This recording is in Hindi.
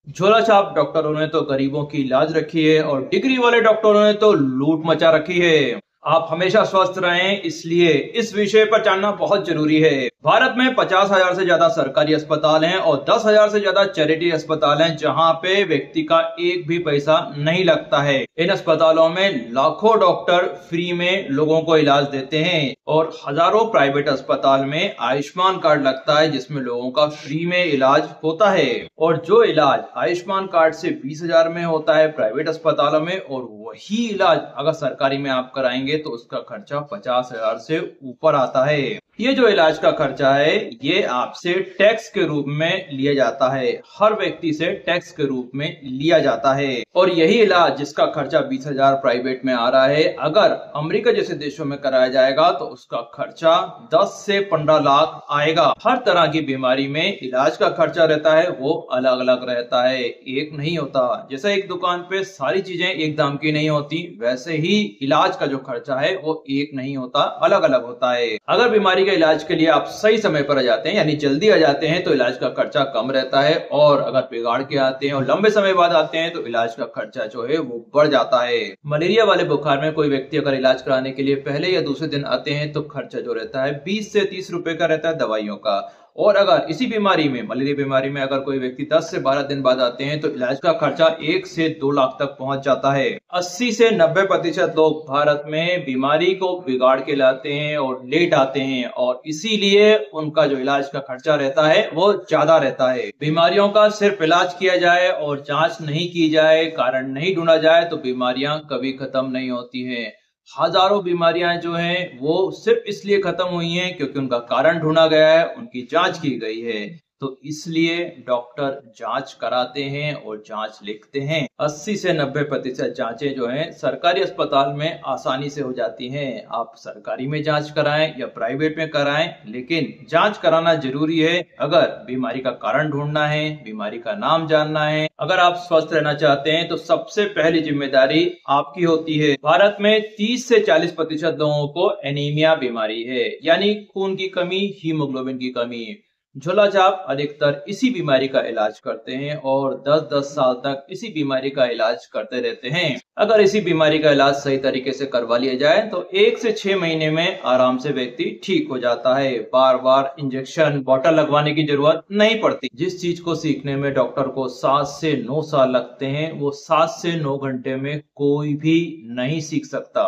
झोला छाप डॉक्टरों ने तो गरीबों की लाज रखी है और डिग्री वाले डॉक्टरों ने तो लूट मचा रखी है। आप हमेशा स्वस्थ रहें, इसलिए इस विषय पर जानना बहुत जरूरी है। भारत में 50,000 से ज्यादा सरकारी अस्पताल हैं और 10,000 से ज्यादा चैरिटी अस्पताल हैं, जहां पे व्यक्ति का एक भी पैसा नहीं लगता है। इन अस्पतालों में लाखों डॉक्टर फ्री में लोगों को इलाज देते हैं और हजारों प्राइवेट अस्पताल में आयुष्मान कार्ड लगता है, जिसमें लोगों का फ्री में इलाज होता है। और जो इलाज आयुष्मान कार्ड से 20,000 में होता है प्राइवेट अस्पतालों में, और वही इलाज अगर सरकारी में आप कराएंगे तो उसका खर्चा 50,000 से ऊपर आता है। ये जो इलाज का खर्चा है, ये आपसे टैक्स के रूप में लिया जाता है। हर व्यक्ति से टैक्स के रूप में लिया जाता है। और यही इलाज जिसका खर्चा 20,000 प्राइवेट में आ रहा है, अगर अमेरिका जैसे देशों में कराया जाएगा तो उसका खर्चा 10 से 15 लाख आएगा। हर तरह की बीमारी में इलाज का खर्चा रहता है, वो अलग अलग रहता है, एक नहीं होता। जैसे एक दुकान पे सारी चीजें एक दाम की नहीं होती, वैसे ही इलाज का जो खर्चा है वो एक नहीं होता, अलग अलग होता है। अगर बीमारी के इलाज के लिए आप सही समय पर आ जाते हैं, यानी जल्दी आ जाते हैं, तो इलाज का खर्चा कम रहता है। और अगर बिगाड़ के आते हैं और लंबे समय बाद आते हैं तो इलाज का खर्चा जो है वो बढ़ जाता है। मलेरिया वाले बुखार में कोई व्यक्ति अगर इलाज कराने के लिए पहले या दूसरे दिन आते हैं तो खर्चा जो रहता है 20 से 30 रुपए का रहता है दवाइयों का। और अगर इसी बीमारी में, मलेरिया बीमारी में, अगर कोई व्यक्ति 10 से 12 दिन बाद आते हैं तो इलाज का खर्चा 1 से 2 लाख तक पहुंच जाता है। 80 से 90% लोग भारत में बीमारी को बिगाड़ के लाते हैं और लेट आते हैं, और इसीलिए उनका जो इलाज का खर्चा रहता है वो ज्यादा रहता है। बीमारियों का सिर्फ इलाज किया जाए और जांच नहीं की जाए, कारण नहीं ढूंढा जाए, तो बीमारियां कभी खत्म नहीं होती हैं। हजारों बीमारियां जो हैं वो सिर्फ इसलिए खत्म हुई हैं क्योंकि उनका कारण ढूंढा गया है, उनकी जांच की गई है। तो इसलिए डॉक्टर जांच कराते हैं और जांच लिखते हैं। 80 से 90% जांचें जो हैं सरकारी अस्पताल में आसानी से हो जाती हैं। आप सरकारी में जांच कराएं या प्राइवेट में कराएं, लेकिन जांच कराना जरूरी है। अगर बीमारी का कारण ढूंढना है, बीमारी का नाम जानना है, अगर आप स्वस्थ रहना चाहते हैं, तो सबसे पहली जिम्मेदारी आपकी होती है। भारत में 30 से 40% लोगों को एनीमिया बीमारी है, यानी खून की कमी, हीमोग्लोबिन की कमी। झोला छाप अधिकतर इसी बीमारी का इलाज करते हैं और 10-10 साल तक इसी बीमारी का इलाज करते रहते हैं। अगर इसी बीमारी का इलाज सही तरीके से करवा लिया जाए तो 1 से 6 महीने में आराम से व्यक्ति ठीक हो जाता है। बार बार इंजेक्शन, बॉटल लगवाने की जरूरत नहीं पड़ती। जिस चीज को सीखने में डॉक्टर को 7 से 9 साल लगते हैं, वो 7 से 9 घंटे में कोई भी नहीं सीख सकता।